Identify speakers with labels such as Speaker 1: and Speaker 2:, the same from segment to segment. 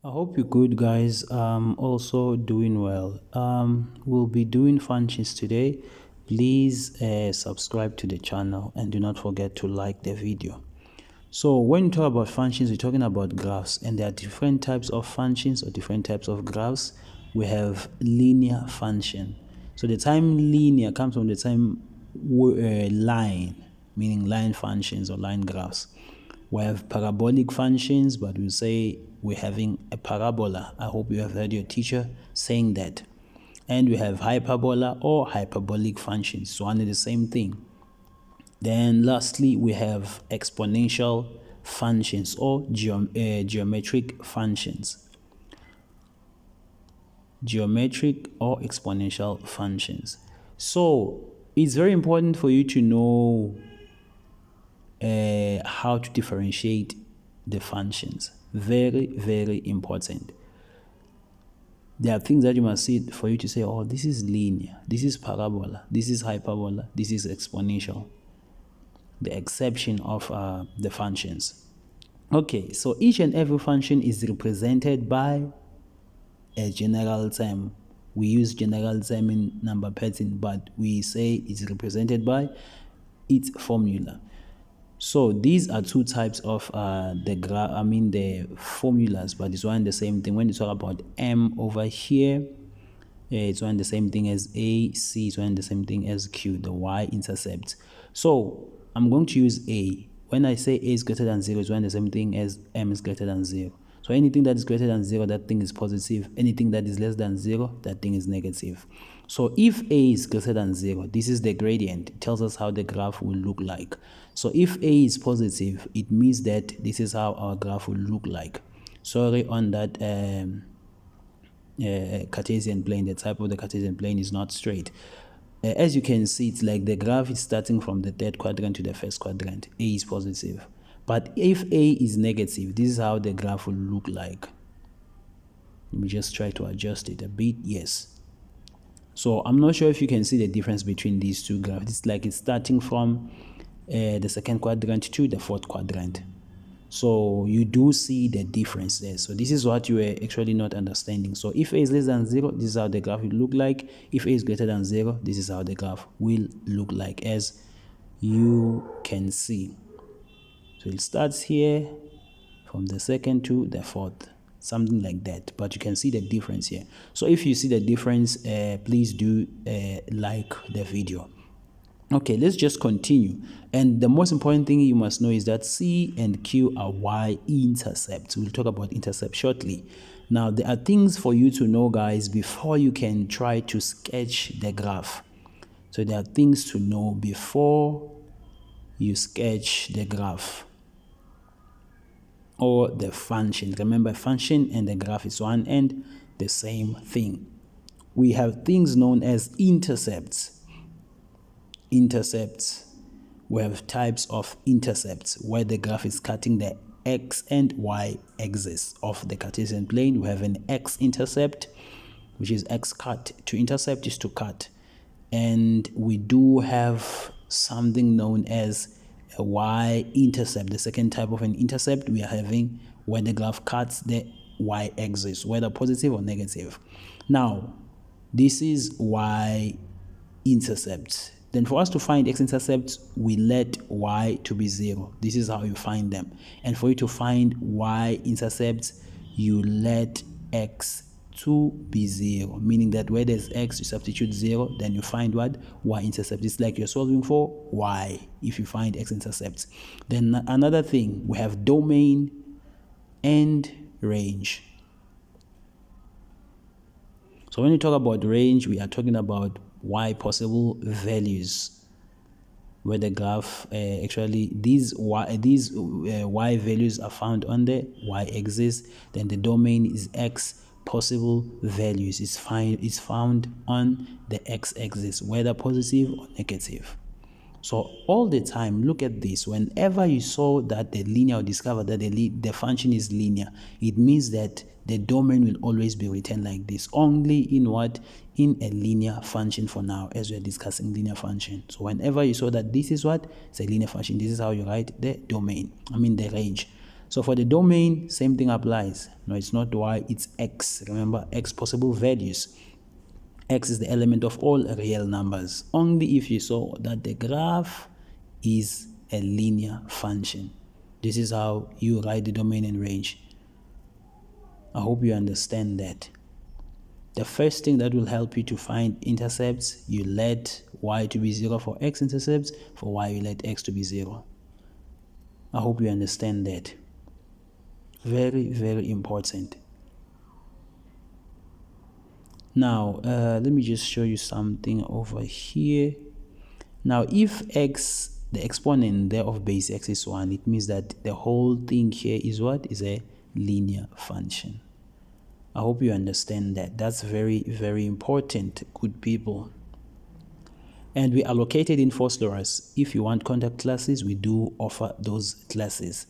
Speaker 1: I hope you're good, guys. Also doing well. We'll be doing functions today. Please subscribe to the channel and do not forget to like the video. So when you talk about functions, we're talking about graphs, and there are different types of functions or different types of graphs. We have linear function. So the term linear comes from the term line, meaning line functions or line graphs. We have parabolic functions, but we say we're having a parabola. I hope you have heard your teacher saying that. And we have hyperbola or hyperbolic functions, so only the same thing. Then lastly, we have exponential functions or geometric functions. Geometric or exponential functions. So it's very important for you to know how to differentiate the functions. Very, very important. There are things that you must see for you to say, oh, this is linear, this is parabola, this is hyperbola, this is exponential. The exception of the functions. Okay, so each and every function is represented by a general term. We use general term in number pattern, but we say it's represented by its formula. So these are two types of the formulas, but it's one and the same thing. When you talk about M over here, it's one and the same thing as A, C is one and the same thing as Q, the y-intercept. So I'm going to use A. When I say A is greater than 0, it's one and the same thing as M is greater than 0. So anything that is greater than 0, that thing is positive. Anything that is less than 0, that thing is negative. So if A is greater than 0, this is the gradient. It tells us how the graph will look like. So if A is positive, it means that this is how our graph will look like. Sorry, on that Cartesian plane, the type of the Cartesian plane is not straight. As you can see, it's like the graph is starting from the third quadrant to the first quadrant. A is positive. But if A is negative, this is how the graph will look like. Let me just try to adjust it a bit. Yes. So I'm not sure if you can see the difference between these two graphs. It's like it's starting from the second quadrant to the fourth quadrant. So you do see the difference there. So this is what you were actually not understanding. So if A is less than 0, this is how the graph will look like. If A is greater than 0, this is how the graph will look like, as you can see. So it starts here from the second to the fourth, something like that. But you can see the difference here. So if you see the difference, please do like the video. Okay, let's just continue. And the most important thing you must know is that C and Q are y-intercepts. We'll talk about intercept shortly. Now, there are things for you to know, guys, before you can try to sketch the graph. So there are things to know before you sketch the graph or the function. Remember, function and the graph is one and the same thing. We have things known as intercepts. We have types of intercepts where the graph is cutting the x and y axis of the Cartesian plane. We have an x-intercept, which is x cut. To intercept is to cut. And we do have something known as a y-intercept. The second type of an intercept we are having where the graph cuts the y-axis, whether positive or negative. Now, this is y-intercept. Then for us to find x-intercepts, we let y to be 0. This is how you find them. And for you to find y-intercepts, you let x to be 0. Meaning that where there's x, you substitute 0, then you find what? Y-intercept. It's like you're solving for y if you find x-intercepts. Then another thing, we have domain and range. So when you talk about range, we are talking about y possible values, where the graph actually these y values are found on the y-axis. Then the domain is x possible values is found on the x-axis, whether positive or negative. So all the time, look at this. Whenever you saw that the linear, or discover that the function is linear, it means that the domain will always be written like this. Only in what? In a linear function for now, as we are discussing linear function. So whenever you saw that this is what? It's a linear function. This is how you write the domain. The range. So for the domain, same thing applies. No, it's not y, it's x. Remember, x possible values. X is the element of all real numbers. Only if you saw that the graph is a linear function. This is how you write the domain and range. I hope you understand that. The first thing that will help you to find intercepts, you let y to be 0 for x intercepts, for y you let x to be 0. I hope you understand that. Very, very important. Now, let me just show you something over here. Now, if x, the exponent there of base x is 1, it means that the whole thing here is what? Is a linear function. I hope you understand that. That's very, very important, good people. And we allocated in Phosphorus. If you want contact classes, we do offer those classes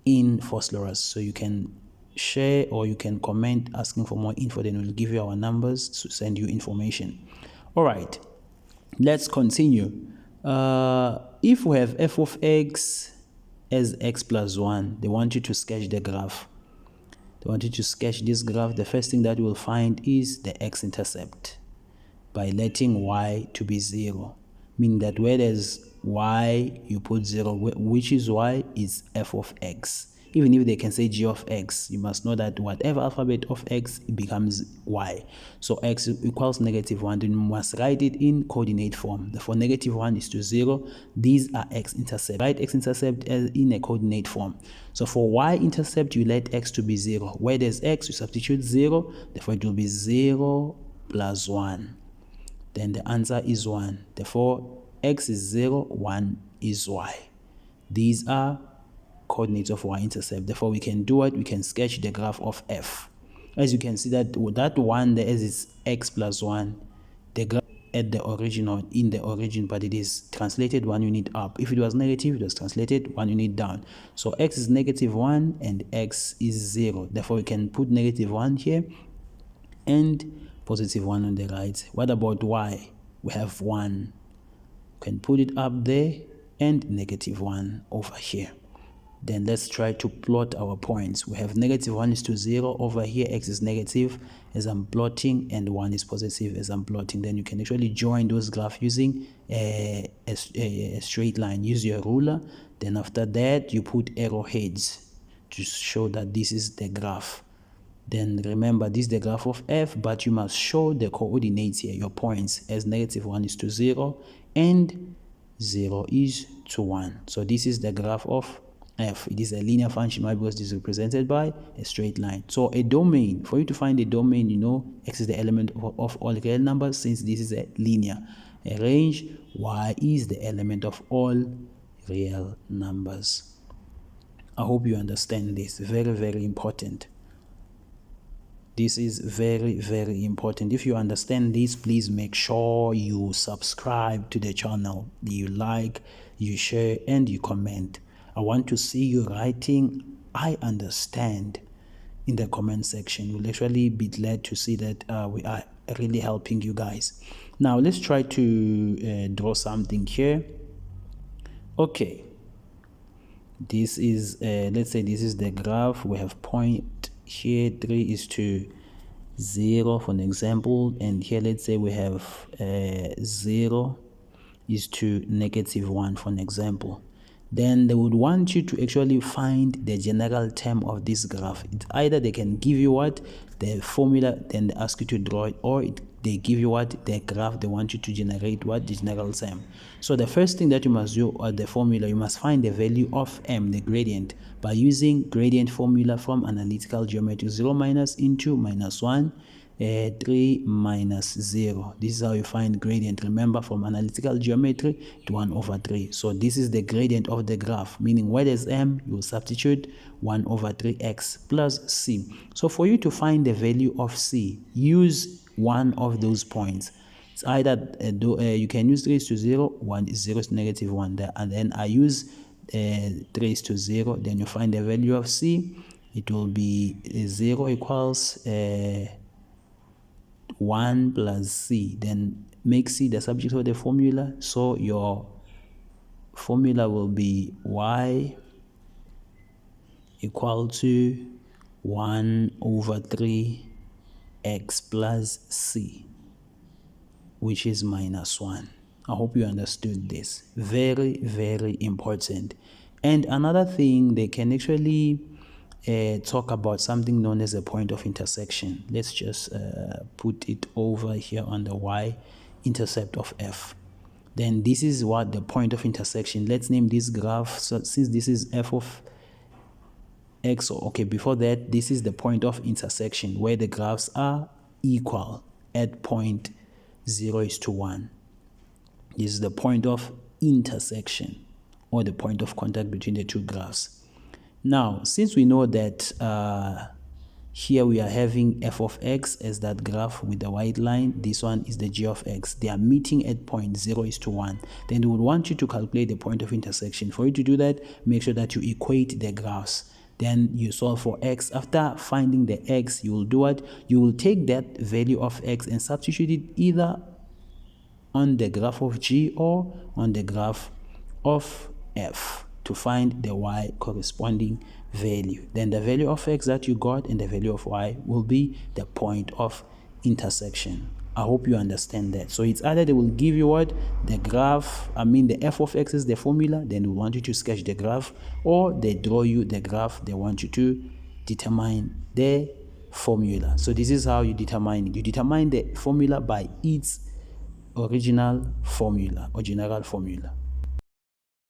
Speaker 1: in Phosphorus. So you can share or you can comment asking for more info, then we'll give you our numbers to send you information. All right, let's continue. If we have f of x as x plus 1, they want you to sketch the graph. They want you to sketch this graph. The first thing that you will find is the x-intercept by letting y to be 0, meaning that where there's y, you put 0, which is y is f of x. Even if they can say g of x, you must know that whatever alphabet of x, it becomes y. So x equals -1, then you must write it in coordinate form. For -1 is to 0. These are x-intercept. Write x-intercept in a coordinate form. So for y-intercept, you let x to be 0. Where there's x, you substitute 0. Therefore, it will be 0 plus 1. Then the answer is 1. Therefore, x is 0, 1 is y. These are coordinates of y-intercept. Therefore, we can do it. We can sketch the graph of f. As you can see that 1 there is x plus 1. The graph at the origin or in the origin, but it is translated 1 unit up. If it was negative, it was translated 1 unit down. So x is -1 and x is 0. Therefore, we can put -1 here and +1 on the right. What about y? We have 1. We can put it up there and -1 over here. Then let's try to plot our points. We have -1 is to 0 over here. X is negative as I'm plotting and 1 is positive as I'm plotting. Then you can actually join those graphs using a straight line. Use your ruler. Then after that, you put arrowheads to show that this is the graph. Then remember, this is the graph of f, but you must show the coordinates here, your points, as -1 is to 0 and 0 is to 1. So this is the graph of f. It is a linear function. Why? Because it is represented by a straight line. So a domain, for you to find a domain, you know x is the element of all real numbers, since this is a linear. A range, y is the element of all real numbers. I hope you understand this. Very, very important. This is very, very important. If you understand this, please make sure you subscribe to the channel. You like, you share, and you comment. I want to see you writing "I understand" in the comment section. We'll actually be glad to see that we are really helping you guys. Now let's try to draw something here. Okay, this is let's say this is the graph. We have point here 3 is to 0 for an example, and here let's say we have 0 is to -1 for an example. Then they would want you to actually find the general term of this graph. It's either they can give you what the formula, then they ask you to draw it, or they give you what the graph, they want you to generate what the general term. So the first thing that you must do at the formula, you must find the value of m, the gradient, by using gradient formula from analytical geometry. 0 minus into -1, 3 minus 0. This is how you find gradient. Remember, from analytical geometry to 1 over 3. So this is the gradient of the graph, meaning where there's m, you will substitute 1 over 3x plus c. So for you to find the value of c, use one of those points. It's either you can use 3 is to 0, 1 is 0 is -1 there, and then I use 3 is to 0. Then you find the value of c. It will be 0 equals 1 plus c. Then make c the subject of the formula. So your formula will be y equal to 1 over 3 x plus c, which is minus 1. I hope you understood this. Very, very important. And another thing, they can actually talk about something known as a point of intersection. Let's just put it over here on the y-intercept of f. Then this is what the point of intersection. Let's name this graph. So since this is f of x, okay, before that, this is the point of intersection where the graphs are equal at point 0:1. This is the point of intersection, or the point of contact between the two graphs. Now, since we know that here we are having f of x as that graph with the white line, this one is the g of x. They are meeting at point 0:1. Then they would want you to calculate the point of intersection. For you to do that, make sure that you equate the graphs. Then you solve for x. After finding the x, you will do what? You will take that value of x and substitute it either on the graph of g or on the graph of f to find the y corresponding value. Then the value of x that you got and the value of y will be the point of intersection. I hope you understand that. So it's either they will give you what? The graph, the f of x is the formula, then they want you to sketch the graph, or they draw you the graph, they want you to determine the formula. So this is how you determine it. You determine the formula by its original formula or general formula.